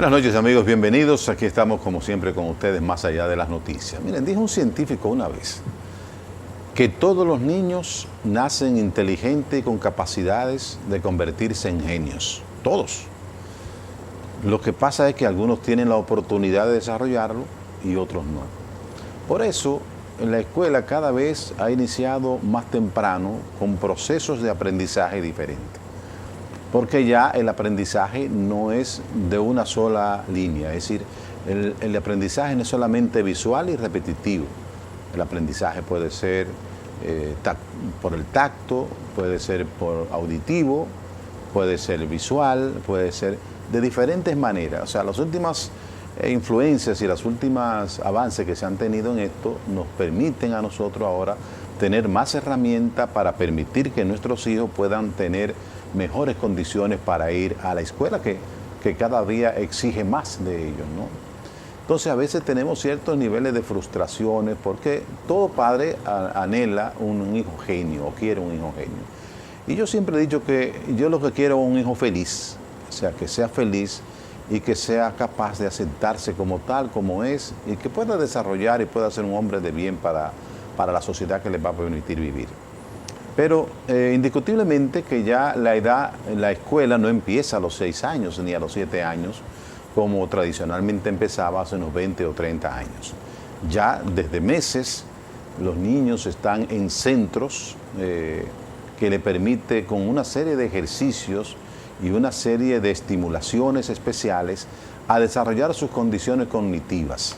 Buenas noches, amigos, bienvenidos. Aquí estamos como siempre con ustedes más allá de las noticias. Miren, dijo un científico una vez que todos los niños nacen inteligentes y con capacidades de convertirse en genios. Todos. Lo que pasa es que algunos tienen la oportunidad de desarrollarlo y otros no. Por eso, en la escuela cada vez ha iniciado más temprano con procesos de aprendizaje diferentes. Porque ya el aprendizaje no es de una sola línea, es decir, el aprendizaje no es solamente visual y repetitivo. El aprendizaje puede ser por el tacto, puede ser por auditivo, puede ser visual, puede ser de diferentes maneras. O sea, las últimas influencias y los últimos avances que se han tenido en esto nos permiten a nosotros ahora tener más herramientas para permitir que nuestros hijos puedan tener mejores condiciones para ir a la escuela que cada día exige más de ellos, ¿no? Entonces a veces tenemos ciertos niveles de frustraciones porque todo padre anhela un hijo genio o quiere un hijo genio. Y yo siempre he dicho que yo lo que quiero es un hijo feliz, o sea, que sea feliz y que sea capaz de aceptarse como tal, como es, y que pueda desarrollar y pueda ser un hombre de bien para la sociedad que les va a permitir vivir. Pero indiscutiblemente que ya la escuela no empieza a los 6 años ni a los 7 años, como tradicionalmente empezaba hace unos 20 o 30 años. Ya desde meses los niños están en centros que le permite con una serie de ejercicios y una serie de estimulaciones especiales a desarrollar sus condiciones cognitivas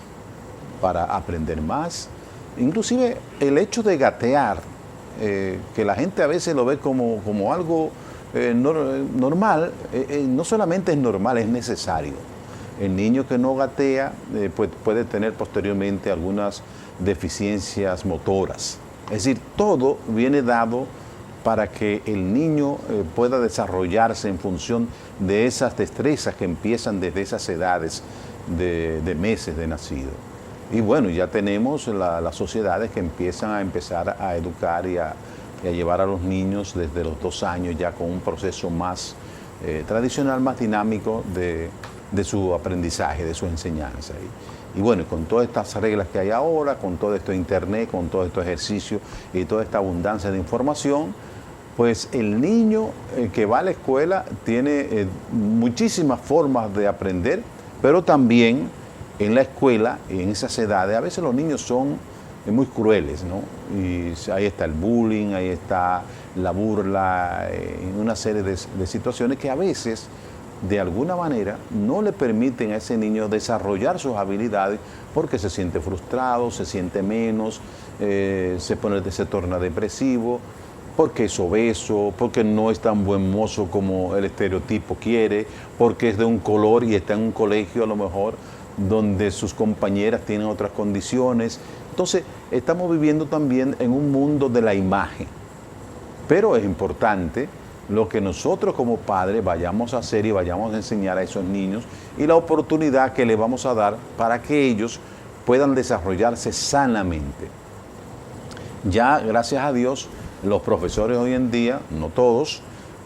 para aprender más. Inclusive el hecho de gatear, que la gente a veces lo ve como algo normal, no solamente es normal, es necesario. El niño que no gatea pues puede tener posteriormente algunas deficiencias motoras. Es decir, todo viene dado para que el niño pueda desarrollarse en función de esas destrezas que empiezan desde esas edades de meses de nacido. Y bueno, ya tenemos las sociedades que empiezan a educar y a llevar a los niños desde los 2 años ya con un proceso más tradicional, más dinámico de su aprendizaje, de su enseñanza. Y bueno, con todas estas reglas que hay ahora, con todo esto de internet, con todo estos ejercicios y toda esta abundancia de información, pues el niño que va a la escuela tiene muchísimas formas de aprender, pero también en la escuela, en esas edades, a veces los niños son muy crueles, ¿no? Y ahí está el bullying, ahí está la burla, una serie de situaciones que a veces, de alguna manera, no le permiten a ese niño desarrollar sus habilidades porque se siente frustrado, se siente menos, se torna depresivo, porque es obeso, porque no es tan buen mozo como el estereotipo quiere, porque es de un color y está en un colegio a lo mejor donde sus compañeras tienen otras condiciones. Entonces, estamos viviendo también en un mundo de la imagen. Pero es importante lo que nosotros como padres vayamos a hacer y vayamos a enseñar a esos niños y la oportunidad que les vamos a dar para que ellos puedan desarrollarse sanamente. Ya, gracias a Dios, los profesores hoy en día, no todos,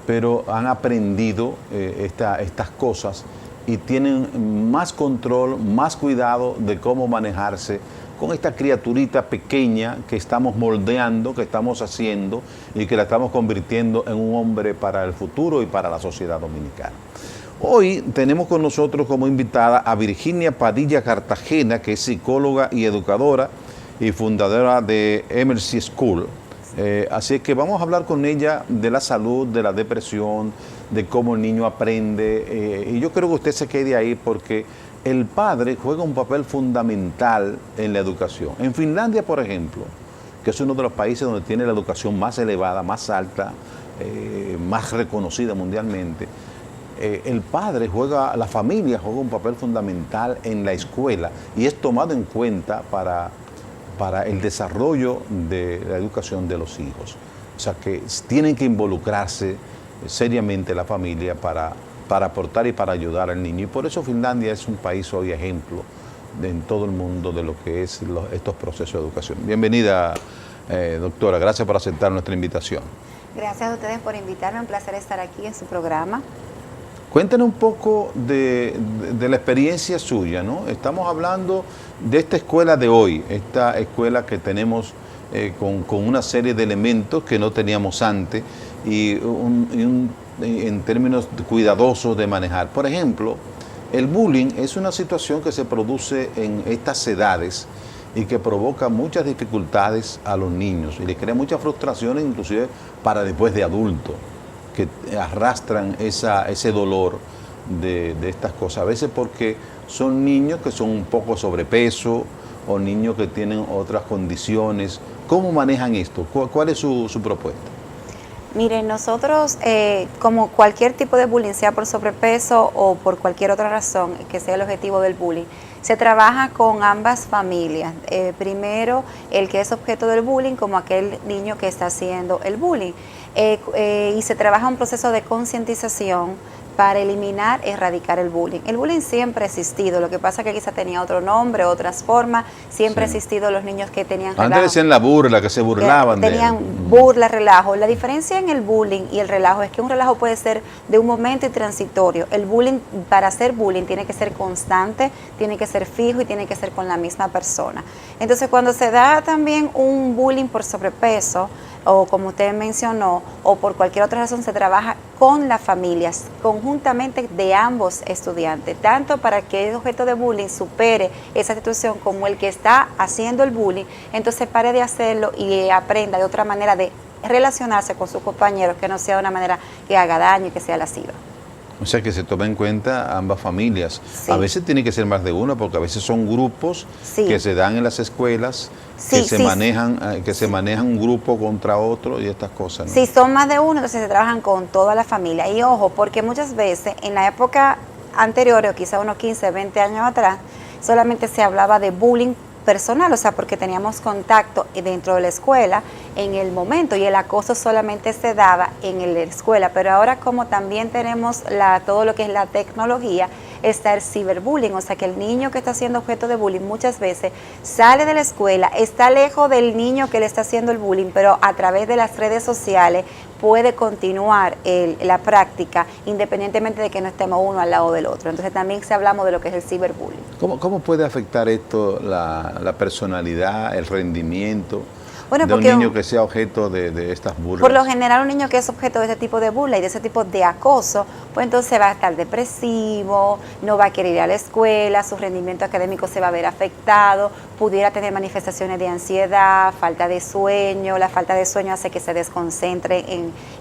pero han aprendido estas cosas y tienen más control, más cuidado de cómo manejarse con esta criaturita pequeña que estamos moldeando, que estamos haciendo y que la estamos convirtiendo en un hombre para el futuro y para la sociedad dominicana. Hoy tenemos con nosotros como invitada a Virginia Padilla Cartagena, que es psicóloga y educadora y fundadora de Emercy School. Así que vamos a hablar con ella de la salud, de la depresión, de cómo el niño aprende. Y yo creo que usted se quede ahí porque el padre juega un papel fundamental en la educación. En Finlandia, por ejemplo, que es uno de los países donde tiene la educación más elevada, más alta, más reconocida mundialmente, la familia juega un papel fundamental en la escuela y es tomado en cuenta para el desarrollo de la educación de los hijos. O sea que tienen que involucrarse seriamente la familia para aportar y para ayudar al niño. Y por eso Finlandia es un país hoy ejemplo en todo el mundo de lo que es estos procesos de educación. Bienvenida, doctora. Gracias por aceptar nuestra invitación. Gracias a ustedes por invitarme. Un placer estar aquí en su programa. Cuéntenos un poco de la experiencia suya, ¿no? Estamos hablando de esta escuela de hoy, esta escuela que tenemos con una serie de elementos que no teníamos antes y en términos cuidadosos de manejar. Por ejemplo, el bullying es una situación que se produce en estas edades y que provoca muchas dificultades a los niños y les crea muchas frustraciones inclusive para después de adultos, que arrastran ese dolor de estas cosas. A veces porque son niños que son un poco sobrepeso o niños que tienen otras condiciones. ¿Cómo manejan esto? ¿Cuál es su propuesta? Miren, nosotros, como cualquier tipo de bullying, sea por sobrepeso o por cualquier otra razón que sea el objetivo del bullying, se trabaja con ambas familias. Primero, el que es objeto del bullying, como aquel niño que está haciendo el bullying. Y se trabaja un proceso de concientización para eliminar, erradicar el bullying. El bullying siempre ha existido, lo que pasa es que quizá tenía otro nombre, otras formas, siempre ha existido los niños que tenían relajo. Antes decían la burla, que se burlaban de tenían burla, relajo. La diferencia en el bullying y el relajo es que un relajo puede ser de un momento y transitorio. El bullying, para hacer bullying, tiene que ser constante, tiene que ser fijo y tiene que ser con la misma persona. Entonces, cuando se da también un bullying por sobrepeso, o como usted mencionó, o por cualquier otra razón, se trabaja con las familias, conjuntamente de ambos estudiantes, tanto para que el objeto de bullying supere esa situación como el que está haciendo el bullying, entonces pare de hacerlo y aprenda de otra manera de relacionarse con sus compañeros, que no sea de una manera que haga daño y que sea lasciva. O sea, que se tome en cuenta ambas familias. Sí. A veces tiene que ser más de una, porque a veces son grupos que se dan en las escuelas, que se manejan un grupo contra otro y estas cosas, ¿no? Si son más de uno, entonces se trabajan con toda la familia. Y ojo, porque muchas veces en la época anterior, o quizá unos 15, 20 años atrás, solamente se hablaba de bullying personal, o sea, porque teníamos contacto dentro de la escuela en el momento y el acoso solamente se daba en la escuela, pero ahora como también tenemos todo lo que es la tecnología, está el ciberbullying, o sea que el niño que está siendo objeto de bullying muchas veces sale de la escuela, está lejos del niño que le está haciendo el bullying, pero a través de las redes sociales puede continuar la práctica independientemente de que no estemos uno al lado del otro. Entonces también se hablamos de lo que es el ciberbullying. ¿Cómo puede afectar esto la personalidad, el rendimiento Bueno, de un niño que sea objeto de estas burlas? Por lo general, un niño que es objeto de este tipo de burla y de ese tipo de acoso, pues entonces va a estar depresivo, no va a querer ir a la escuela, su rendimiento académico se va a ver afectado, pudiera tener manifestaciones de ansiedad, falta de sueño, la falta de sueño hace que se desconcentre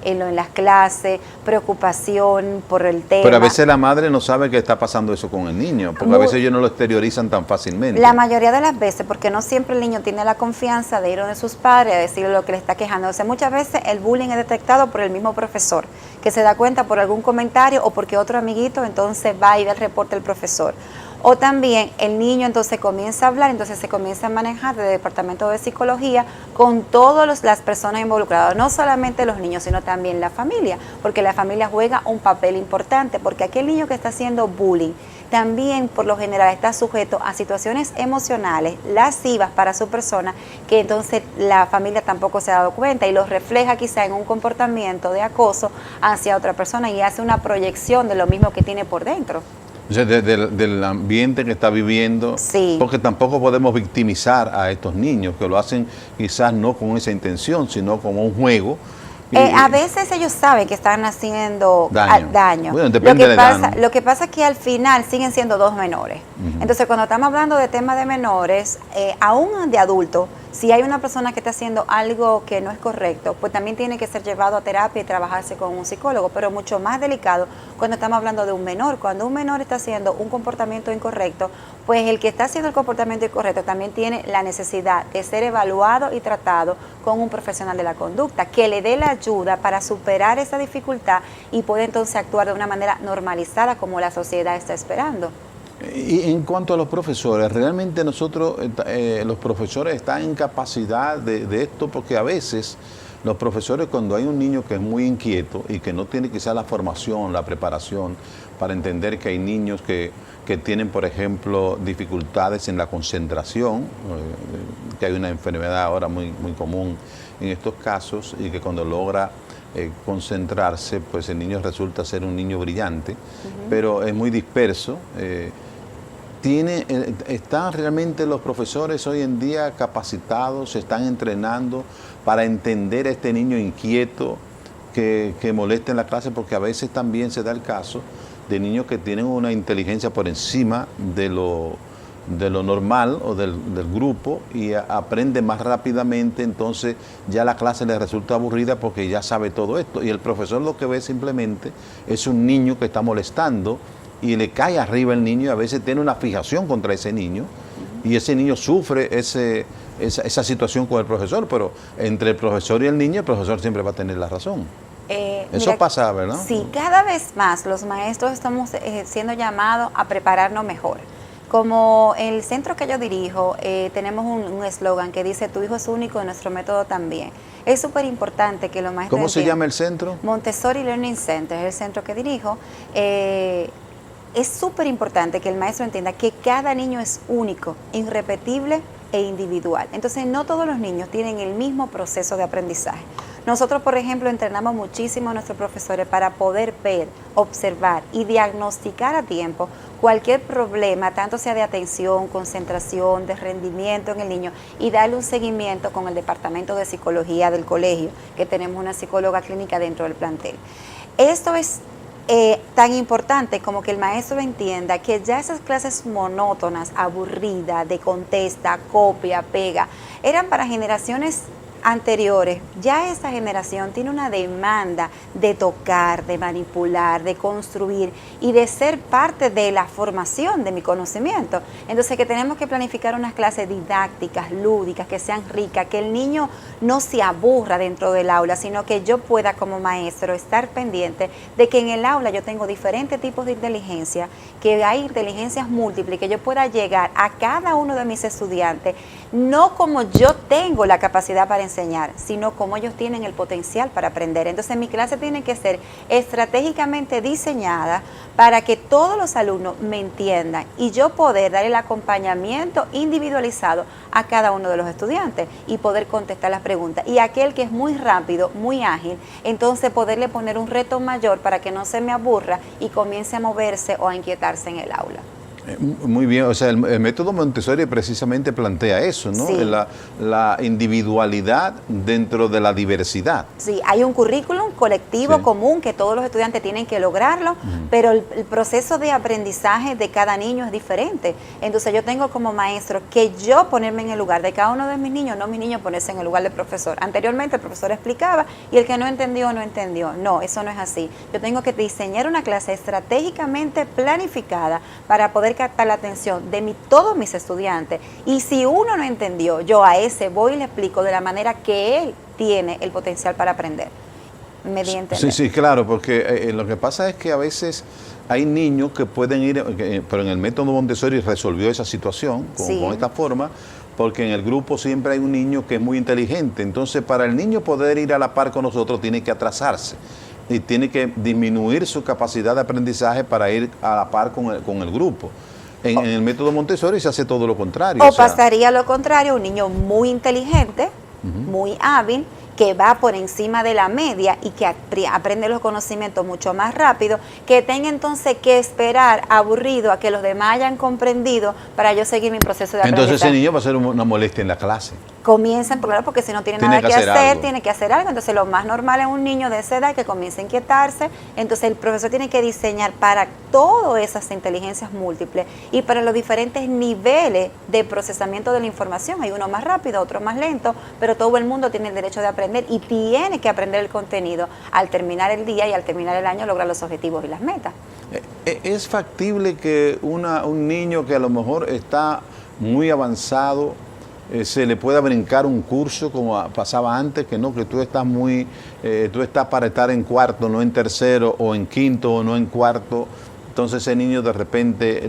en las clases, preocupación por el tema. Pero a veces la madre no sabe que está pasando eso con el niño, porque a veces ellos no lo exteriorizan tan fácilmente. La mayoría de las veces, porque no siempre el niño tiene la confianza de ir donde sus padres a decirle lo que le está quejando. O sea, muchas veces el bullying es detectado por el mismo profesor, que se da cuenta por algún comentario o porque otro amiguito entonces va y da el reporte al profesor. O también el niño entonces comienza a hablar, entonces se comienza a manejar desde el departamento de psicología con todas las personas involucradas, no solamente los niños, sino también la familia, porque la familia juega un papel importante, porque aquel niño que está haciendo bullying también por lo general está sujeto a situaciones emocionales lascivas para su persona, que entonces la familia tampoco se ha dado cuenta y lo refleja quizá en un comportamiento de acoso hacia otra persona y hace una proyección de lo mismo que tiene por dentro. O sea, del ambiente que está viviendo, sí. Porque tampoco podemos victimizar a estos niños, que lo hacen quizás no con esa intención, sino como un juego. A veces ellos saben que están haciendo daño. Bueno, depende lo que pasa es que al final siguen siendo dos menores. Entonces, cuando estamos hablando de temas de menores, aún de adultos, si hay una persona que está haciendo algo que no es correcto, pues también tiene que ser llevado a terapia y trabajarse con un psicólogo, pero mucho más delicado cuando estamos hablando de un menor. Cuando un menor está haciendo un comportamiento incorrecto, pues el que está haciendo el comportamiento incorrecto también tiene la necesidad de ser evaluado y tratado con un profesional de la conducta, que le dé la ayuda para superar esa dificultad y puede entonces actuar de una manera normalizada como la sociedad está esperando. Y en cuanto a los profesores, realmente nosotros, los profesores están en capacidad de esto, porque a veces los profesores, cuando hay un niño que es muy inquieto y que no tiene quizás la formación, la preparación para entender que hay niños que tienen, por ejemplo, dificultades en la concentración, que hay una enfermedad ahora muy común en estos casos y que cuando logra concentrarse, pues el niño resulta ser un niño brillante, pero es muy disperso. ¿Están realmente los profesores hoy en día capacitados, se están entrenando para entender a este niño inquieto que molesta en la clase? Porque a veces también se da el caso de niños que tienen una inteligencia por encima de lo normal o del grupo y aprende más rápidamente, entonces ya la clase le resulta aburrida porque ya sabe todo esto y el profesor lo que ve simplemente es un niño que está molestando y le cae arriba el niño y a veces tiene una fijación contra ese niño y ese niño sufre esa situación con el profesor, pero entre el profesor y el niño, el profesor siempre va a tener la razón. Eso Mira, pasa, ¿verdad? Sí, cada vez más los maestros estamos siendo llamados a prepararnos mejor. Como en el centro que yo dirijo, tenemos un eslogan que dice: tu hijo es único y nuestro método también. Es súper importante que los maestros... ¿Cómo se llama el centro? Montessori Learning Center es el centro que dirijo. Es súper importante que el maestro entienda que cada niño es único, irrepetible e individual. Entonces, no todos los niños tienen el mismo proceso de aprendizaje. Nosotros, por ejemplo, entrenamos muchísimo a nuestros profesores para poder ver, observar y diagnosticar a tiempo cualquier problema, tanto sea de atención, concentración, de rendimiento en el niño, y darle un seguimiento con el departamento de psicología del colegio, que tenemos una psicóloga clínica dentro del plantel. Esto es tan importante como que el maestro entienda que ya esas clases monótonas, aburridas, de contesta, copia, pega, eran para generaciones anteriores. Ya esta generación tiene una demanda de tocar, de manipular, de construir y de ser parte de la formación de mi conocimiento. Entonces, que tenemos que planificar unas clases didácticas, lúdicas, que sean ricas, que el niño no se aburra dentro del aula, sino que yo pueda como maestro estar pendiente de que en el aula yo tengo diferentes tipos de inteligencia, que hay inteligencias múltiples, que yo pueda llegar a cada uno de mis estudiantes, no como yo tengo la capacidad para enseñar, sino como ellos tienen el potencial para aprender. Entonces mi clase tiene que ser estratégicamente diseñada para que todos los alumnos me entiendan y yo poder dar el acompañamiento individualizado a cada uno de los estudiantes y poder contestar las preguntas. Y aquel que es muy rápido, muy ágil, entonces poderle poner un reto mayor para que no se me aburra y comience a moverse o a inquietarse en el aula. Muy bien, o sea, el método Montessori precisamente plantea eso, ¿no? Sí. La individualidad dentro de la diversidad. Sí, hay un currículum colectivo común que todos los estudiantes tienen que lograrlo, pero el proceso de aprendizaje de cada niño es diferente. Entonces yo tengo como maestro que yo ponerme en el lugar de cada uno de mis niños, no mis niños ponerse en el lugar del profesor. Anteriormente el profesor explicaba y el que no entendió, no entendió. No, eso no es así. Yo tengo que diseñar una clase estratégicamente planificada para poder captar la atención de todos mis estudiantes, y si uno no entendió, yo a ese voy y le explico de la manera que él tiene el potencial para aprender. Mediante sí, claro, porque lo que pasa es que a veces hay niños que pueden ir, pero en el método Montessori resolvió esa situación con esta forma, porque en el grupo siempre hay un niño que es muy inteligente, entonces para el niño poder ir a la par con nosotros tiene que atrasarse y tiene que disminuir su capacidad de aprendizaje para ir a la par con el grupo. En el método Montessori se hace todo lo contrario. O pasaría lo contrario, un niño muy inteligente, muy hábil, que va por encima de la media y que aprende los conocimientos mucho más rápido, que tenga entonces que esperar aburrido a que los demás hayan comprendido para yo seguir mi proceso de aprendizaje. Entonces ese niño va a ser una molestia en la clase. Comienzan, claro, porque si no tiene nada que hacer, tiene que hacer algo. Entonces lo más normal es un niño de esa edad que comienza a inquietarse. Entonces el profesor tiene que diseñar para todas esas inteligencias múltiples y para los diferentes niveles de procesamiento de la información. Hay uno más rápido, otro más lento, pero todo el mundo tiene el derecho de aprender y tiene que aprender el contenido al terminar el día y al terminar el año lograr los objetivos y las metas. ¿Es factible que un niño que a lo mejor está muy avanzado se le pueda brincar un curso como pasaba antes, que no, que tú estás para estar en cuarto, no en tercero, o en quinto, o no en cuarto? Entonces ese niño de repente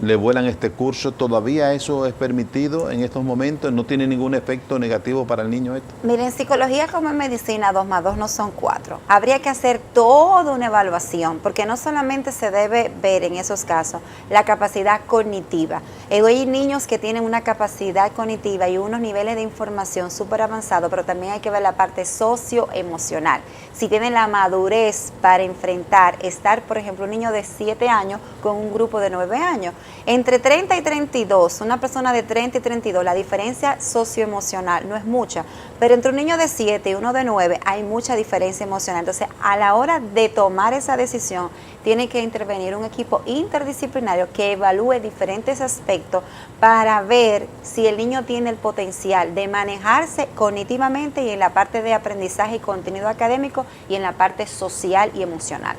le vuelan este curso. ¿Todavía eso es permitido en estos momentos? ¿No tiene ningún efecto negativo para el niño esto? Miren, en psicología como en medicina, 2 más 2 no son 4. Habría que hacer toda una evaluación, porque no solamente se debe ver en esos casos la capacidad cognitiva. Hay niños que tienen una capacidad cognitiva y unos niveles de información súper avanzados, pero también hay que ver la parte socioemocional. Si tienen la madurez para enfrentar, estar, por ejemplo, un niño de 7 años con un grupo de 9 años. Entre 30 y 32, una persona de 30 y 32, la diferencia socioemocional no es mucha, pero entre un niño de 7 y uno de 9 hay mucha diferencia emocional. Entonces, a la hora de tomar esa decisión, tiene que intervenir un equipo interdisciplinario que evalúe diferentes aspectos para ver si el niño tiene el potencial de manejarse cognitivamente y en la parte de aprendizaje y contenido académico y en la parte social y emocional.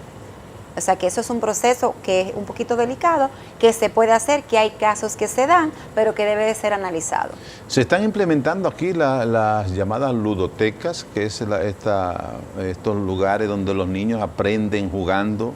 O sea que eso es un proceso que es un poquito delicado, que se puede hacer, que hay casos que se dan, pero que debe de ser analizado. Se están implementando aquí las llamadas ludotecas, que es estos lugares donde los niños aprenden jugando.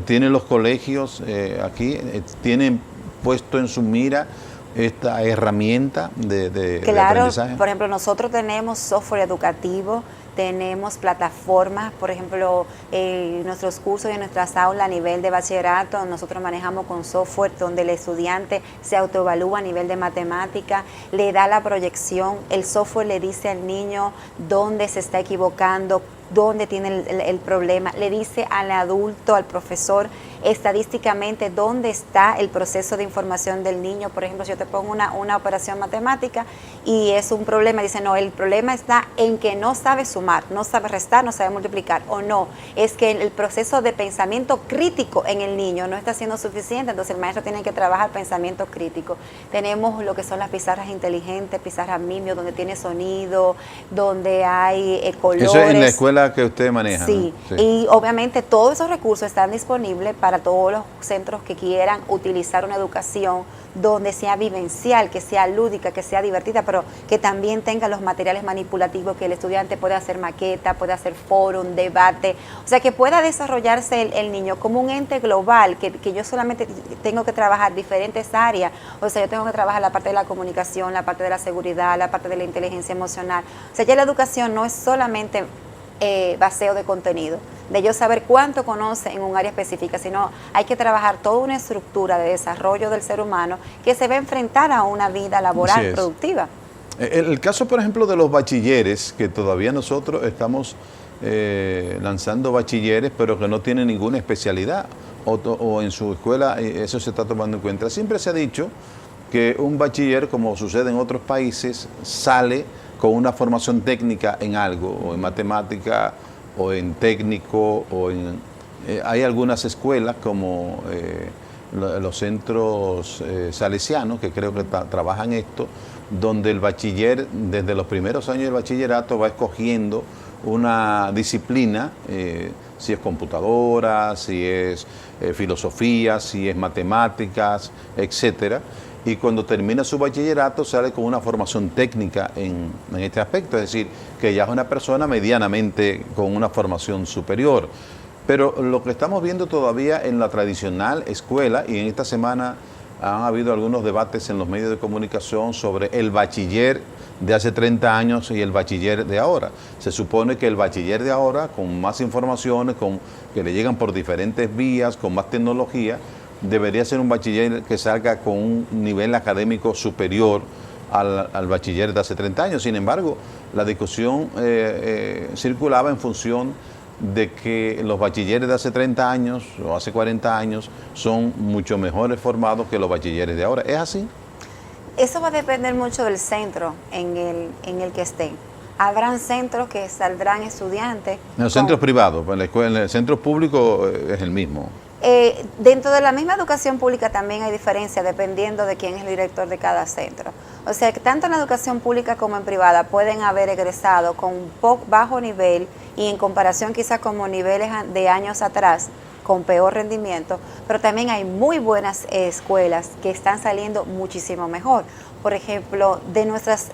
Tienen los colegios aquí, tienen puesto en su mira esta herramienta de aprendizaje. Por ejemplo, nosotros tenemos software educativo, tenemos plataformas, por ejemplo, nuestros cursos y en nuestras aulas a nivel de bachillerato, nosotros manejamos con software donde el estudiante se autoevalúa a nivel de matemática, le da la proyección, el software le dice al niño dónde se está equivocando, dónde tiene el problema, le dice al adulto, al profesor, estadísticamente dónde está el proceso de información del niño. Por ejemplo, si yo te pongo una operación matemática y es un problema, dice, no, el problema está en que no sabe sumar, no sabe restar, no sabe multiplicar, o no, es que el proceso de pensamiento crítico en el niño no está siendo suficiente, entonces el maestro tiene que trabajar pensamiento crítico. Tenemos lo que son las pizarras inteligentes, pizarras Mimio, donde tiene sonido, donde hay colores. Eso es en la escuela que usted maneja, sí, ¿no? Sí. Y obviamente todos esos recursos están disponibles para todos los centros que quieran utilizar una educación donde sea vivencial, que sea lúdica, que sea divertida, pero que también tenga los materiales manipulativos, que el estudiante pueda hacer maqueta, pueda hacer foro, debate, o sea, que pueda desarrollarse el niño como un ente global, que yo solamente tengo que trabajar diferentes áreas, o sea, yo tengo que trabajar la parte de la comunicación, la parte de la seguridad, la parte de la inteligencia emocional, o sea, ya la educación no es solamente baseo de contenido, de yo saber cuánto conoce en un área específica, sino hay que trabajar toda una estructura de desarrollo del ser humano que se va a enfrentar a una vida laboral productiva. El caso, por ejemplo, de los bachilleres, que todavía nosotros estamos lanzando bachilleres, pero que no tienen ninguna especialidad, o en su escuela eso se está tomando en cuenta. Siempre se ha dicho que un bachiller, como sucede en otros países, sale con una formación técnica en algo, o en matemática, o en técnico, o en... hay algunas escuelas como los centros salesianos, que creo que trabajan esto, donde el bachiller, desde los primeros años del bachillerato, va escogiendo una disciplina, si es computadora, si es filosofía, si es matemáticas, etcétera. Y cuando termina su bachillerato sale con una formación técnica en este aspecto, es decir, que ya es una persona medianamente con una formación superior. Pero lo que estamos viendo todavía en la tradicional escuela, y en esta semana han habido algunos debates en los medios de comunicación sobre el bachiller de hace 30 años y el bachiller de ahora. Se supone que el bachiller de ahora, con más informaciones, que le llegan por diferentes vías, con más tecnología, debería ser un bachiller que salga con un nivel académico superior al bachiller de hace 30 años. Sin embargo, la discusión circulaba en función de que los bachilleres de hace 30 años o hace 40 años son mucho mejores formados que los bachilleres de ahora. ¿Es así? Eso va a depender mucho del centro en el que estén. Habrán centros que saldrán estudiantes. En los centros privados, en el centro público es el mismo. Dentro de la misma educación pública también hay diferencia dependiendo de quién es el director de cada centro. O sea, que tanto en la educación pública como en privada pueden haber egresado con un bajo nivel y en comparación quizás como niveles de años atrás, con peor rendimiento, pero también hay muy buenas escuelas que están saliendo muchísimo mejor. Por ejemplo, de nuestras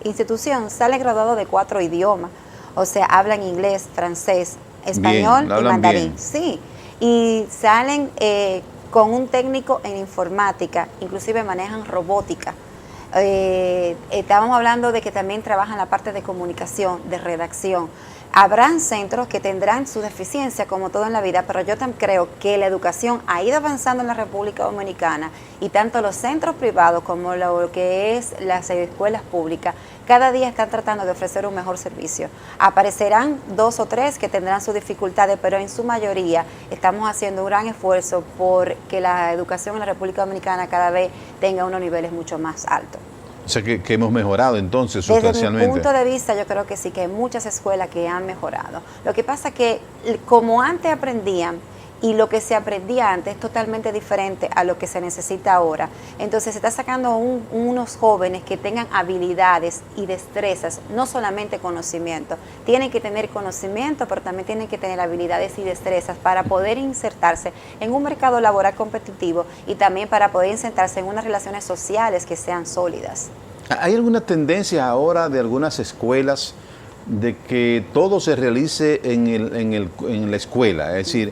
instituciones salen graduados de 4 idiomas, o sea, hablan inglés, francés, español y mandarín. Sí. Y salen con un técnico en informática, inclusive manejan robótica. Estábamos hablando de que también trabajan la parte de comunicación, de redacción. Habrán centros que tendrán su deficiencia, como todo en la vida, pero yo también creo que la educación ha ido avanzando en la República Dominicana y tanto los centros privados como lo que es las escuelas públicas, cada día están tratando de ofrecer un mejor servicio. Aparecerán 2 o 3 que tendrán sus dificultades, pero en su mayoría estamos haciendo un gran esfuerzo por que la educación en la República Dominicana cada vez tenga unos niveles mucho más altos. O sea que hemos mejorado entonces sustancialmente. Desde mi punto de vista, yo creo que sí, que hay muchas escuelas que han mejorado. Lo que pasa es que como antes aprendían y lo que se aprendía antes es totalmente diferente a lo que se necesita ahora. Entonces se está sacando unos jóvenes que tengan habilidades y destrezas, no solamente conocimiento. Tienen que tener conocimiento, pero también tienen que tener habilidades y destrezas para poder insertarse en un mercado laboral competitivo y también para poder insertarse en unas relaciones sociales que sean sólidas. ¿Hay alguna tendencia ahora de algunas escuelas de que todo se realice en la escuela? Es decir,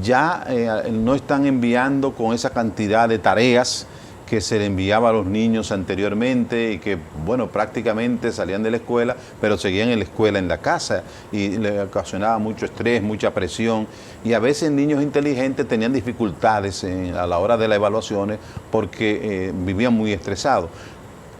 ya no están enviando con esa cantidad de tareas que se le enviaba a los niños anteriormente y que, bueno, prácticamente salían de la escuela, pero seguían en la escuela en la casa y le ocasionaba mucho estrés, mucha presión y a veces niños inteligentes tenían dificultades a la hora de las evaluaciones porque vivían muy estresados.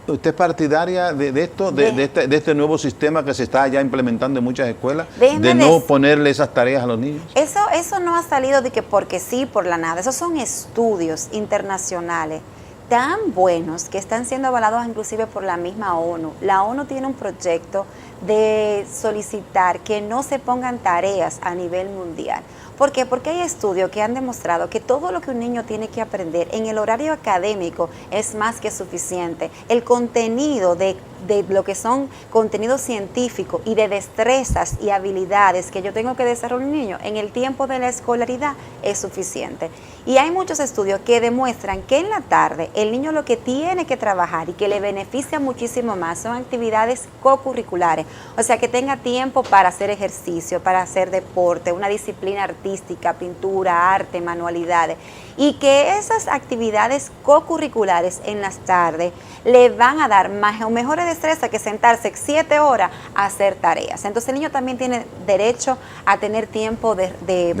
¿Usted es partidaria de esto, de este nuevo sistema que se está ya implementando en muchas escuelas, de no ponerle esas tareas a los niños? Eso no ha salido de que porque sí, por la nada. Esos son estudios internacionales tan buenos que están siendo avalados inclusive por la misma ONU. La ONU tiene un proyecto de solicitar que no se pongan tareas a nivel mundial. ¿Por qué? Porque hay estudios que han demostrado que todo lo que un niño tiene que aprender en el horario académico es más que suficiente. El contenido de lo que son contenidos científicos y de destrezas y habilidades que yo tengo que desarrollar un niño en el tiempo de la escolaridad es suficiente. Y hay muchos estudios que demuestran que en la tarde el niño lo que tiene que trabajar y que le beneficia muchísimo más son actividades co-curriculares. O sea, que tenga tiempo para hacer ejercicio, para hacer deporte, una disciplina artística, pintura, arte, manualidades. Y que esas actividades co-curriculares en las tardes le van a dar mejores destrezas que sentarse 7 horas a hacer tareas. Entonces el niño también tiene derecho a tener tiempo de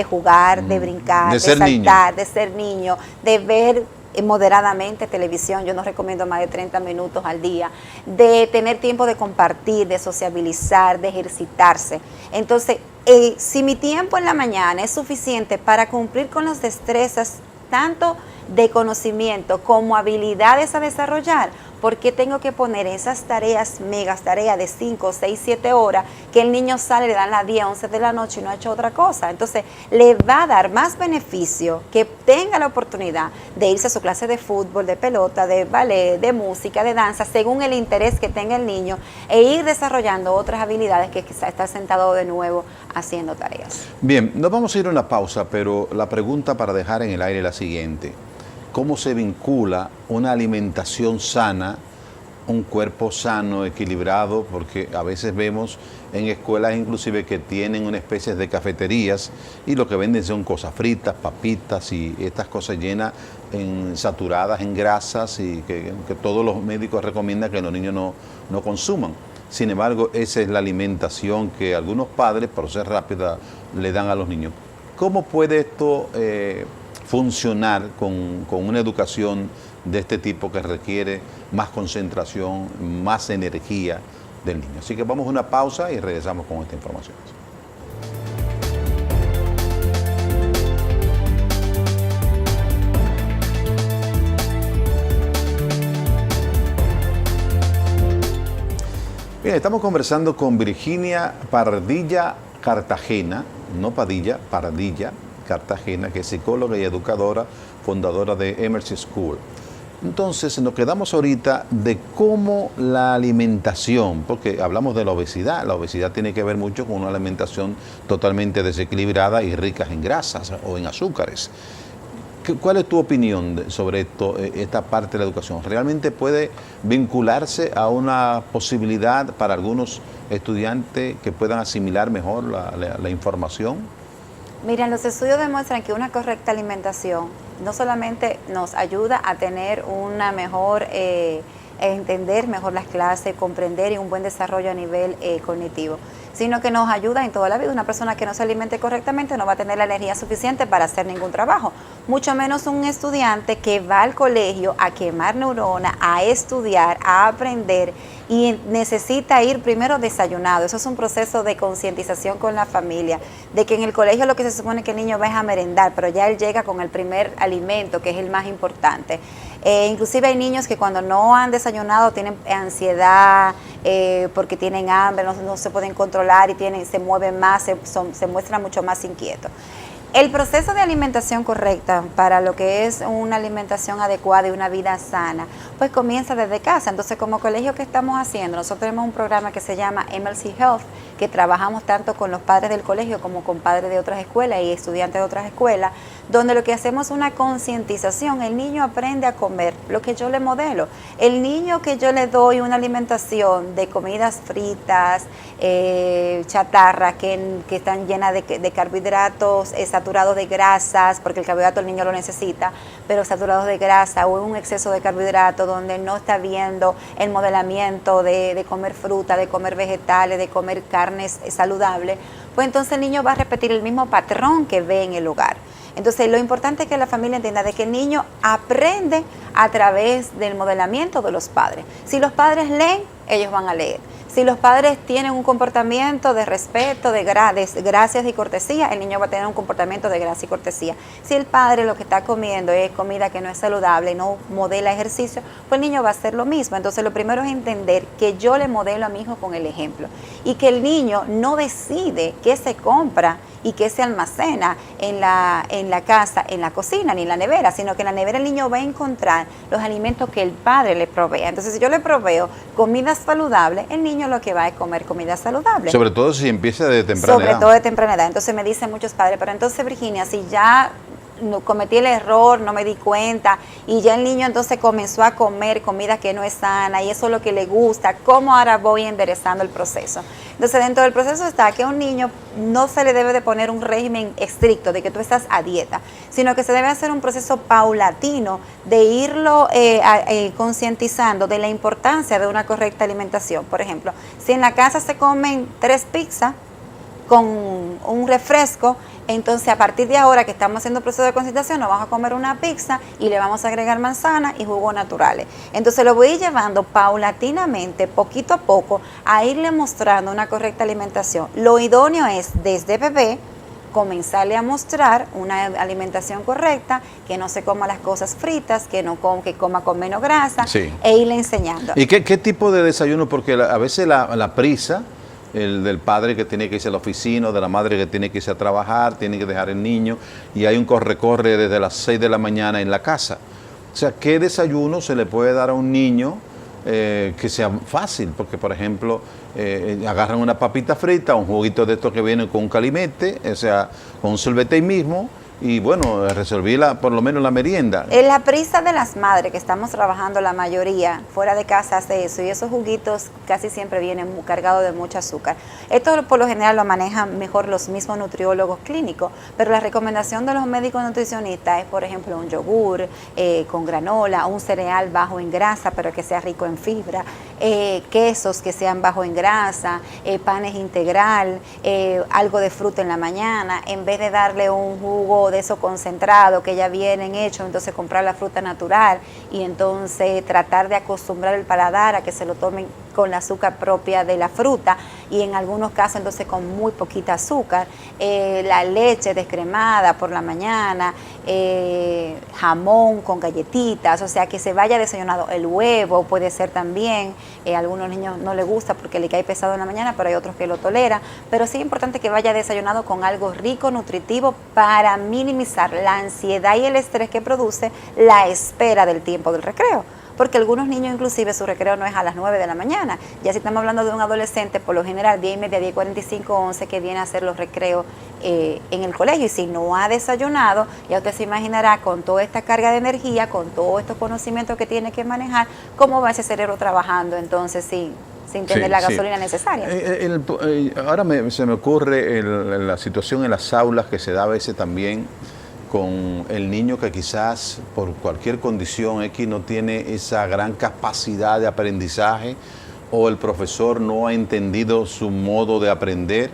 jugar, de brincar, de saltar, de ser niño, de ver moderadamente televisión. Yo no recomiendo más de 30 minutos al día, de tener tiempo de compartir, de sociabilizar, de ejercitarse. Entonces, si mi tiempo en la mañana es suficiente para cumplir con las destrezas, tanto de conocimiento como habilidades a desarrollar, ¿por qué tengo que poner esas tareas, megas tareas de 5, 6, 7 horas, que el niño sale, le dan las 10, 11 de la noche y no ha hecho otra cosa? Entonces, le va a dar más beneficio que tenga la oportunidad de irse a su clase de fútbol, de pelota, de ballet, de música, de danza, según el interés que tenga el niño, e ir desarrollando otras habilidades que quizá está sentado de nuevo haciendo tareas. Bien, nos vamos a ir a una pausa, pero la pregunta para dejar en el aire es la siguiente. ¿Cómo se vincula una alimentación sana, un cuerpo sano, equilibrado? Porque a veces vemos en escuelas inclusive que tienen una especie de cafeterías y lo que venden son cosas fritas, papitas y estas cosas llenas, saturadas en grasas y que todos los médicos recomiendan que los niños no consuman. Sin embargo, esa es la alimentación que algunos padres, por ser rápida, le dan a los niños. ¿Cómo puede esto funcionar con una educación de este tipo que requiere más concentración, más energía del niño? Así que vamos a una pausa y regresamos con esta información. Bien, estamos conversando con Virginia Pardilla Cartagena, no Padilla, Pardilla Cartagena, que es psicóloga y educadora, fundadora de Emercy School. Entonces nos quedamos ahorita de cómo la alimentación, porque hablamos de la obesidad tiene que ver mucho con una alimentación totalmente desequilibrada y rica en grasas o en azúcares. ¿Cuál es tu opinión sobre esta parte de la educación? ¿Realmente puede vincularse a una posibilidad para algunos estudiantes que puedan asimilar mejor la información? Mira, los estudios demuestran que una correcta alimentación no solamente nos ayuda a tener una mejor, entender mejor las clases, comprender y un buen desarrollo a nivel cognitivo, sino que nos ayuda en toda la vida. Una persona que no se alimente correctamente no va a tener la energía suficiente para hacer ningún trabajo, mucho menos un estudiante que va al colegio a quemar neuronas, a estudiar, a aprender y necesita ir primero desayunado. Eso es un proceso de concientización con la familia, de que en el colegio lo que se supone que el niño va es a merendar, pero ya él llega con el primer alimento, que es el más importante. Inclusive hay niños que cuando no han desayunado tienen ansiedad, porque tienen hambre, no se pueden controlar y se mueven más, se muestran mucho más inquietos. El proceso de alimentación correcta para lo que es una alimentación adecuada y una vida sana, pues comienza desde casa. Entonces, como colegio, ¿qué estamos haciendo? Nosotros tenemos un programa que se llama MLC Health, que trabajamos tanto con los padres del colegio como con padres de otras escuelas y estudiantes de otras escuelas, donde lo que hacemos es una concientización. El niño aprende a comer lo que yo le modelo. El niño que yo le doy una alimentación de comidas fritas, chatarra, que están llenas de carbohidratos, saturados de grasas, porque el carbohidrato el niño lo necesita, pero saturados de grasa o un exceso de carbohidratos donde no está viendo el modelamiento de comer fruta, de comer vegetales, de comer carnes saludables, pues entonces el niño va a repetir el mismo patrón que ve en el hogar. Entonces, lo importante es que la familia entienda de que el niño aprende a través del modelamiento de los padres. Si los padres leen, ellos van a leer. Si los padres tienen un comportamiento de respeto, de gracias y cortesía, el niño va a tener un comportamiento de gracia y cortesía. Si el padre lo que está comiendo es comida que no es saludable y no modela ejercicio, pues el niño va a hacer lo mismo. Entonces, lo primero es entender que yo le modelo a mi hijo con el ejemplo y que el niño no decide qué se compra y qué se almacena en la casa, en la cocina, ni en la nevera, sino que en la nevera el niño va a encontrar los alimentos que el padre le provea. Entonces, si yo le proveo comida saludable, el niño lo que va a comer comida saludable. Sobre todo si empieza de temprana edad. Sobre todo de temprana edad. Entonces me dicen muchos padres, pero entonces, Virginia, si ya cometí el error, no me di cuenta, y ya el niño entonces comenzó a comer comida que no es sana, y eso es lo que le gusta, ¿cómo ahora voy enderezando el proceso? Entonces, dentro del proceso está que a un niño no se le debe de poner un régimen estricto de que tú estás a dieta, sino que se debe hacer un proceso paulatino de irlo concientizando de la importancia de una correcta alimentación. Por ejemplo, si en la casa se comen 3 pizzas con un refresco, entonces a partir de ahora que estamos haciendo el proceso de concientización, nos vamos a comer una pizza y le vamos a agregar manzana y jugos naturales. Entonces lo voy a ir llevando paulatinamente, poquito a poco, a irle mostrando una correcta alimentación. Lo idóneo es desde bebé comenzarle a mostrar una alimentación correcta, que no se coma las cosas fritas, que coma con menos grasa, sí, e irle enseñando. ¿Y qué tipo de desayuno? Porque a veces la prisa, el del padre que tiene que irse a la oficina, de la madre que tiene que irse a trabajar, tiene que dejar el niño, y hay un corre-corre desde las 6 de la mañana en la casa. O sea, ¿qué desayuno se le puede dar a un niño que sea fácil? Porque, por ejemplo, agarran una papita frita, un juguito de estos que vienen con un calimete, o sea, con un sorbete ahí mismo, y bueno, resolví por lo menos la merienda. La prisa de las madres que estamos trabajando, la mayoría fuera de casa hace eso, y esos juguitos casi siempre vienen cargados de mucho azúcar. Esto por lo general lo manejan mejor los mismos nutriólogos clínicos, pero la recomendación de los médicos nutricionistas es, por ejemplo, un yogur con granola, un cereal bajo en grasa pero que sea rico en fibra, quesos que sean bajo en grasa, panes integral, algo de fruta en la mañana, en vez de darle un jugo de eso concentrado que ya vienen hechos, entonces comprar la fruta natural y entonces tratar de acostumbrar el paladar a que se lo tomen con la azúcar propia de la fruta y en algunos casos entonces con muy poquita azúcar, la leche descremada por la mañana, jamón con galletitas, o sea que se vaya desayunado, el huevo puede ser también, a algunos niños no les gusta porque le cae pesado en la mañana, pero hay otros que lo toleran, pero sí es importante que vaya desayunado con algo rico, nutritivo, para minimizar la ansiedad y el estrés que produce la espera del tiempo del recreo. Porque algunos niños inclusive su recreo no es a las 9 de la mañana. Ya si estamos hablando de un adolescente, por lo general 10:30, 10:45, 11 que viene a hacer los recreos en el colegio. Y si no ha desayunado, ya usted se imaginará con toda esta carga de energía, con todos estos conocimientos que tiene que manejar, cómo va ese cerebro trabajando entonces sin tener la gasolina necesaria. Ahora se me ocurre la situación en las aulas que se da a veces también con el niño que quizás por cualquier condición X no tiene esa gran capacidad de aprendizaje, o el profesor no ha entendido su modo de aprender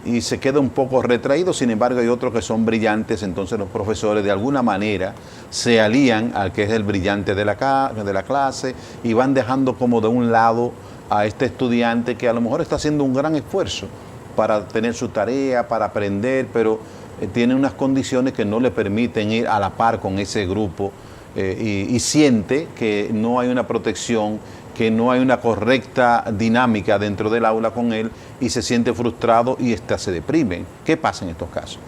y se queda un poco retraído. Sin embargo, hay otros que son brillantes, entonces los profesores de alguna manera se alían al que es el brillante de la clase y van dejando como de un lado a este estudiante que a lo mejor está haciendo un gran esfuerzo para tener su tarea, para aprender, pero tiene unas condiciones que no le permiten ir a la par con ese grupo, y siente que no hay una protección, que no hay una correcta dinámica dentro del aula con él, y se siente frustrado y hasta se deprime. ¿Qué pasa en estos casos?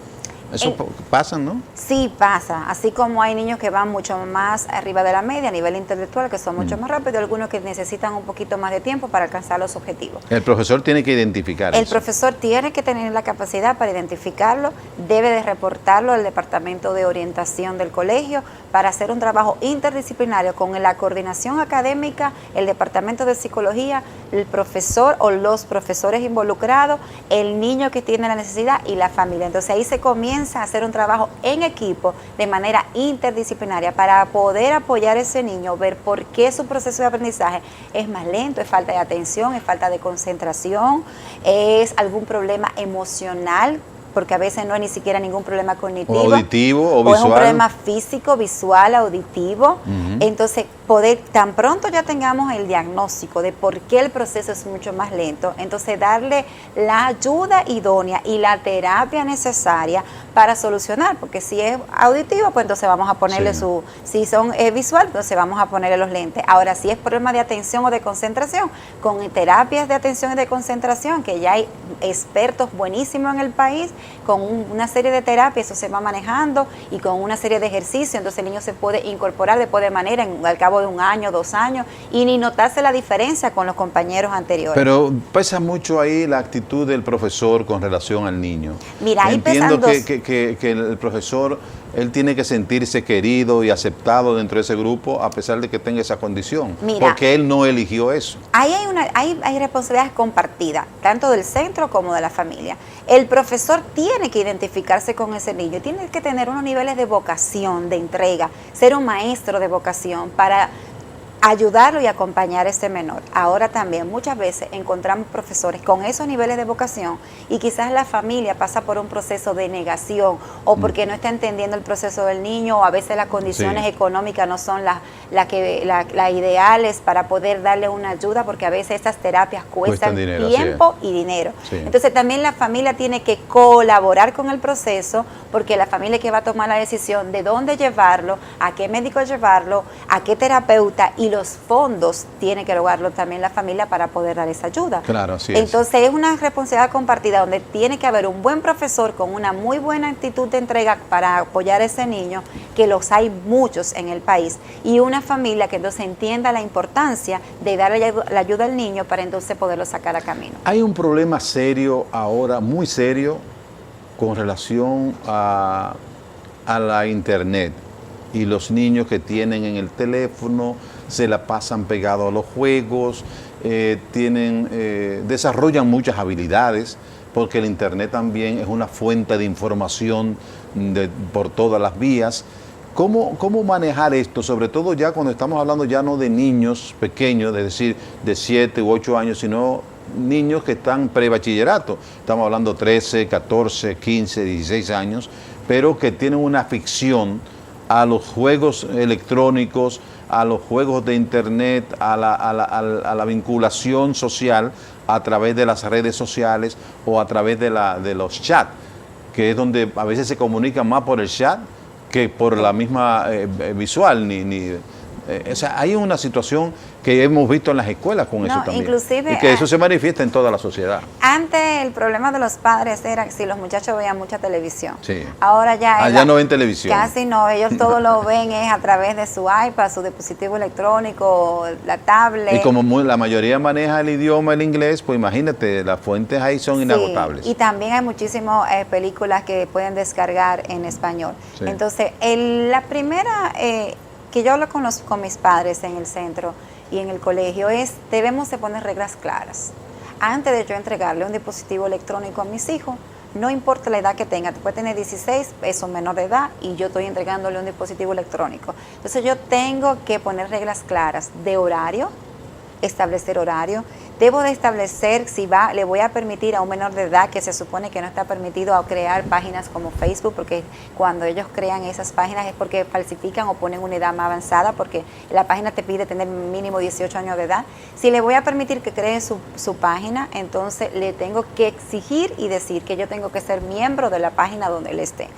Eso pasa, ¿no? Sí, pasa. Así como hay niños que van mucho más arriba de la media a nivel intelectual, que son mucho más rápidos, algunos que necesitan un poquito más de tiempo para alcanzar los objetivos. El profesor tiene que identificar El eso. profesor tiene que tener la capacidad para identificarlo, debe de reportarlo al departamento de orientación del colegio para hacer un trabajo interdisciplinario con la coordinación académica, el departamento de psicología, el profesor o los profesores involucrados, el niño que tiene la necesidad y la familia. Entonces ahí se comienza a hacer un trabajo en equipo de manera interdisciplinaria para poder apoyar a ese niño, ver por qué su proceso de aprendizaje es más lento, es falta de atención, es falta de concentración, es algún problema emocional, porque a veces no hay ni siquiera ningún problema cognitivo. O auditivo o visual. O es un problema físico, visual, auditivo. Entonces, tan pronto ya tengamos el diagnóstico de por qué el proceso es mucho más lento, entonces darle la ayuda idónea y la terapia necesaria para solucionar, porque si es auditivo, pues entonces vamos a ponerle si son visual, entonces vamos a ponerle los lentes. Ahora, si es problema de atención o de concentración, con terapias de atención y de concentración, que ya hay expertos buenísimos en el país, con una serie de terapias, eso se va manejando, y con una serie de ejercicios, entonces el niño se puede incorporar después de manera, al cabo de 1 año, 2 años, y ni notarse la diferencia con los compañeros anteriores. Pero pesa mucho ahí la actitud del profesor con relación al niño. Mira, ahí entiendo pesan que el profesor, él tiene que sentirse querido y aceptado dentro de ese grupo, a pesar de que tenga esa condición, porque él no eligió eso. Ahí hay responsabilidades compartidas, tanto del centro como de la familia. El profesor tiene que identificarse con ese niño, tiene que tener unos niveles de vocación, de entrega, ser un maestro de vocación para ayudarlo y acompañar a ese menor. Ahora también muchas veces encontramos profesores con esos niveles de vocación y quizás la familia pasa por un proceso de negación o porque no está entendiendo el proceso del niño, o a veces las condiciones económicas no son las ideales para poder darle una ayuda, porque a veces estas terapias cuestan dinero, tiempo y dinero. Entonces también la familia tiene que colaborar con el proceso, porque la familia es que va a tomar la decisión de dónde llevarlo, a qué médico llevarlo, a qué terapeuta, y los fondos tiene que lograrlo también la familia para poder dar esa ayuda. Claro, así Entonces es una responsabilidad compartida donde tiene que haber un buen profesor con una muy buena actitud de entrega para apoyar a ese niño, que los hay muchos en el país, y una familia que entonces entienda la importancia de darle la ayuda al niño para entonces poderlo sacar a camino. Hay un problema serio ahora, muy serio, con relación a la internet y los niños que tienen en el teléfono, se la pasan pegados a los juegos, desarrollan muchas habilidades, porque el internet también es una fuente de información por todas las vías. ¿Cómo manejar esto? Sobre todo ya cuando estamos hablando ya no de niños pequeños, es decir, de 7 u 8 años, sino niños que están pre-bachillerato. Estamos hablando 13, 14, 15, 16 años, pero que tienen una afición a los juegos electrónicos, a los juegos de internet, a la vinculación social a través de las redes sociales o a través de los chats, que es donde a veces se comunican más por el chat que por la misma visual. O sea, hay una situación que hemos visto en las escuelas con eso también. Inclusive, y que eso se manifiesta en toda la sociedad. Antes el problema de los padres era que si los muchachos veían mucha televisión. Sí. Ahora ya ya no ven televisión. Casi no, ellos todo lo ven es a través de su iPad, su dispositivo electrónico, la tablet. Y como la mayoría maneja el idioma, el inglés, pues imagínate, las fuentes ahí son inagotables. Y también hay muchísimas películas que pueden descargar en español. Sí. Entonces, la primera que yo hablo con mis padres en el centro y en el colegio debemos de poner reglas claras. Antes de yo entregarle un dispositivo electrónico a mis hijos, no importa la edad que tenga, puede tener 16, es un menor de edad y yo estoy entregándole un dispositivo electrónico. Entonces yo tengo que poner reglas claras de horario, establecer horario. Debo de establecer si le voy a permitir a un menor de edad, que se supone que no está permitido, a crear páginas como Facebook, porque cuando ellos crean esas páginas es porque falsifican o ponen una edad más avanzada, porque la página te pide tener mínimo 18 años de edad. Si le voy a permitir que cree su página, entonces le tengo que exigir y decir que yo tengo que ser miembro de la página donde él esté.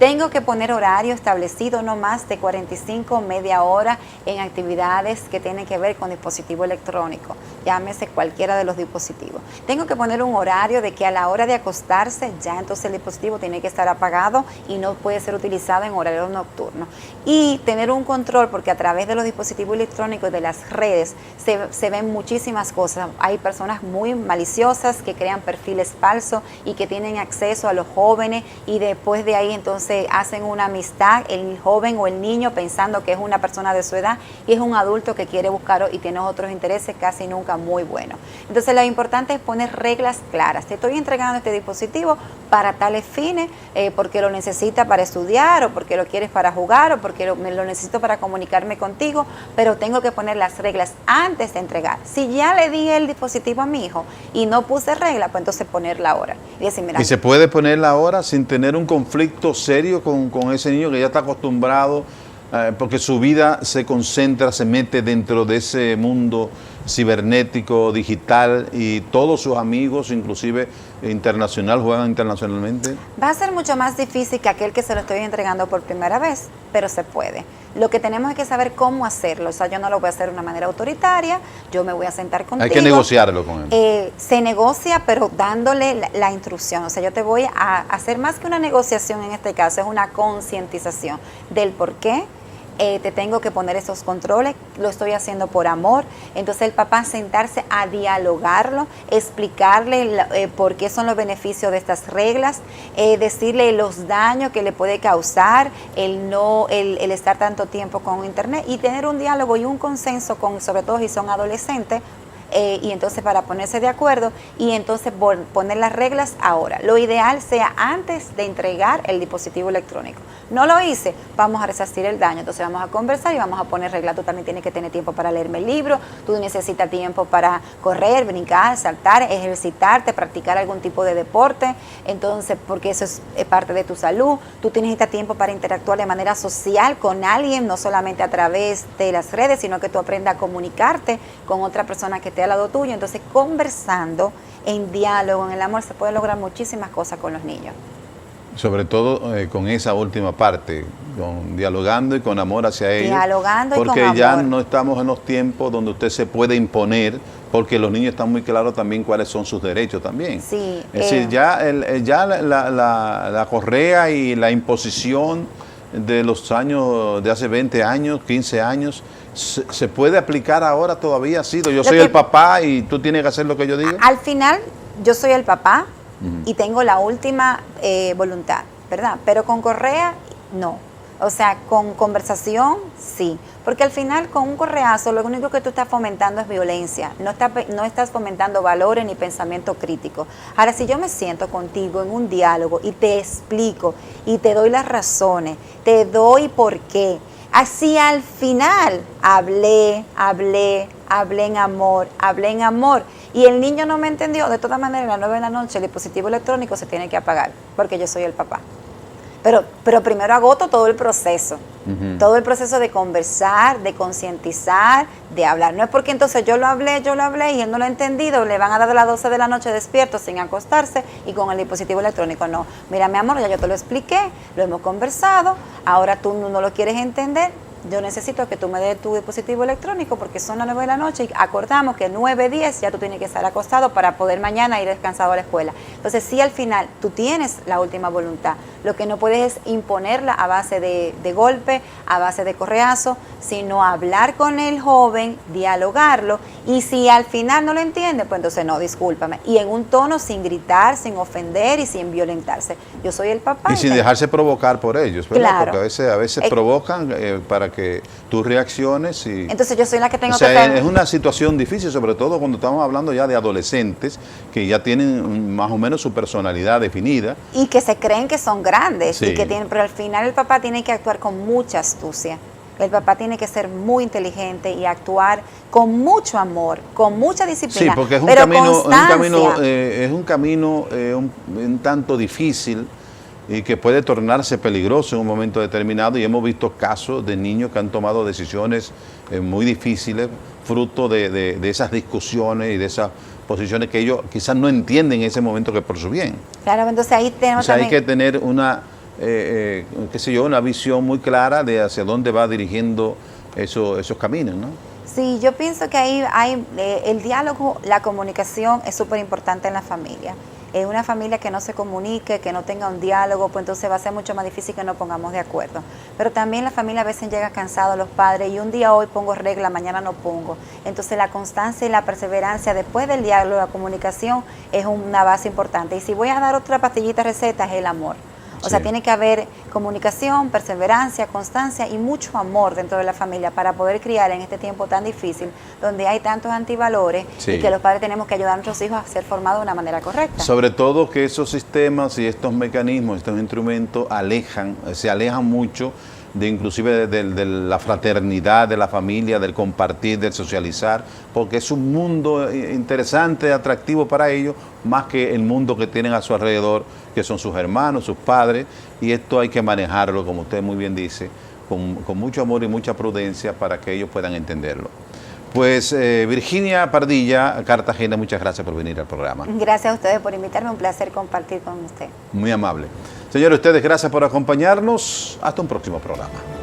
Tengo que poner horario establecido, no más de 45, media hora en actividades que tienen que ver con dispositivo electrónico, llámese cualquiera de los dispositivos. Tengo que poner un horario de que a la hora de acostarse ya entonces el dispositivo tiene que estar apagado y no puede ser utilizado en horario nocturno. Y tener un control, porque a través de los dispositivos electrónicos y de las redes se ven muchísimas cosas. Hay personas muy maliciosas que crean perfiles falsos y que tienen acceso a los jóvenes y después de ahí entonces hacen una amistad, el joven o el niño pensando que es una persona de su edad y es un adulto que quiere buscar y tiene otros intereses casi nunca muy buenos. Entonces lo importante es poner reglas claras. Te estoy entregando este dispositivo para tales fines, porque lo necesita para estudiar o porque lo quieres para jugar o porque lo necesito para comunicarme contigo, pero tengo que poner las reglas antes de entregar. Si ya le di el dispositivo a mi hijo y no puse regla, pues entonces ponerla ahora. Y decir, mira, y se puede ponerla ahora sin tener un conflicto serio con ese niño que ya está acostumbrado, porque su vida se concentra, se mete dentro de ese mundo cibernético, digital, y todos sus amigos, inclusive internacional, juegan internacionalmente. Va a ser mucho más difícil que aquel que se lo estoy entregando por primera vez, pero se puede. Lo que tenemos es que saber cómo hacerlo. O sea, yo no lo voy a hacer de una manera autoritaria, yo me voy a sentar contigo. Hay que negociarlo con él. Se negocia, pero dándole la instrucción. O sea, yo te voy a hacer más que una negociación en este caso, es una concientización del por qué. Te tengo que poner esos controles, lo estoy haciendo por amor. Entonces el papá sentarse a dialogarlo, explicarle por qué son los beneficios de estas reglas, decirle los daños que le puede causar el estar tanto tiempo con internet, y tener un diálogo y un consenso sobre todo si son adolescentes. Y entonces para ponerse de acuerdo y entonces poner las reglas ahora. Lo ideal sea antes de entregar el dispositivo electrónico. No lo hice, vamos a resarcir el daño, entonces vamos a conversar y vamos a poner reglas. Tú también tienes que tener tiempo para leerme el libro, tú necesitas tiempo para correr, brincar, saltar, ejercitarte, practicar algún tipo de deporte, entonces porque eso es parte de tu salud. Tú necesitas tiempo para interactuar de manera social con alguien, no solamente a través de las redes, sino que tú aprendas a comunicarte con otra persona que esté al lado tuyo. Entonces, conversando, en diálogo, en el amor, se puede lograr muchísimas cosas con los niños. Sobre todo con esa última parte, dialogando y con amor hacia ellos. Dialogando y con amor. Porque ya no estamos en los tiempos donde usted se puede imponer, porque los niños están muy claros también cuáles son sus derechos también. Sí, es decir, ya la correa y la imposición de los años, de hace 20 años, 15 años, ¿se puede aplicar ahora todavía? Sí, yo soy el papá y tú tienes que hacer lo que yo diga. Al final, yo soy el papá y tengo la última voluntad, ¿verdad? Pero con correa, no. O sea, con conversación, sí. Porque al final, con un correazo, lo único que tú estás fomentando es violencia. No estás fomentando valores ni pensamiento crítico. Ahora, si yo me siento contigo en un diálogo y te explico y te doy las razones, te doy por qué, así al final hablé en amor, y el niño no me entendió, de todas maneras a las 9 de la noche el dispositivo electrónico se tiene que apagar, porque yo soy el papá. Pero primero agoto todo el proceso, todo el proceso de conversar, de concientizar, de hablar. No es porque entonces yo lo hablé y él no lo ha entendido, le van a dar a las 12 de la noche despierto sin acostarse y con el dispositivo electrónico. No, mira mi amor, ya yo te lo expliqué, lo hemos conversado, ahora tú no lo quieres entender. Yo necesito que tú me des tu dispositivo electrónico porque son las 9 de la noche y acordamos que 9, 10 ya tú tienes que estar acostado para poder mañana ir descansado a la escuela. Entonces, sí, al final tú tienes la última voluntad. Lo que no puedes es imponerla a base de golpe, a base de correazo, sino hablar con el joven, dialogarlo, y si al final no lo entiende, pues entonces no, discúlpame. Y en un tono sin gritar, sin ofender y sin violentarse. Yo soy el papá. Y sin dejarse provocar por ellos, ¿verdad? Claro. Porque a veces provocan para que tú reacciones y... Entonces yo soy la que tengo O sea, que hacer... es una situación difícil, sobre todo cuando estamos hablando ya de adolescentes que ya tienen más o menos su personalidad definida. Y que se creen que son grandes, Sí. y que tienen, pero al final el papá tiene que actuar con mucha astucia. El papá tiene que ser muy inteligente y actuar con mucho amor, con mucha disciplina. Sí, porque es un pero camino un tanto difícil y que puede tornarse peligroso en un momento determinado, y hemos visto casos de niños que han tomado decisiones muy difíciles, fruto de esas discusiones y de esas posiciones que ellos quizás no entienden en ese momento que es por su bien. Claro, entonces ahí O tenemos sea, hay también... que tener qué sé yo, una visión muy clara de hacia dónde va dirigiendo esos caminos, ¿no? Sí, yo pienso que ahí hay el diálogo, la comunicación es súper importante en la familia. Una familia que no se comunique, que no tenga un diálogo, pues entonces va a ser mucho más difícil que nos pongamos de acuerdo. Pero también la familia a veces llega cansada, los padres, y un día hoy pongo regla, mañana no pongo. Entonces la constancia y la perseverancia después del diálogo, la comunicación es una base importante. Y si voy a dar otra pastillita receta, es el amor. O sea, Sí. tiene que haber comunicación, perseverancia, constancia y mucho amor dentro de la familia para poder criar en este tiempo tan difícil, donde hay tantos antivalores, Sí. y que los padres tenemos que ayudar a nuestros hijos a ser formados de una manera correcta. Sobre todo que esos sistemas y estos mecanismos, estos instrumentos se alejan mucho de inclusive de la fraternidad, de la familia, del compartir, del socializar, porque es un mundo interesante, atractivo para ellos, más que el mundo que tienen a su alrededor, que son sus hermanos, sus padres, y esto hay que manejarlo, como usted muy bien dice, con mucho amor y mucha prudencia para que ellos puedan entenderlo. Pues Virginia Pardilla, Cartagena, muchas gracias por venir al programa. Gracias a ustedes por invitarme, un placer compartir con usted. Muy amable. Señores, ustedes, gracias por acompañarnos. Hasta un próximo programa.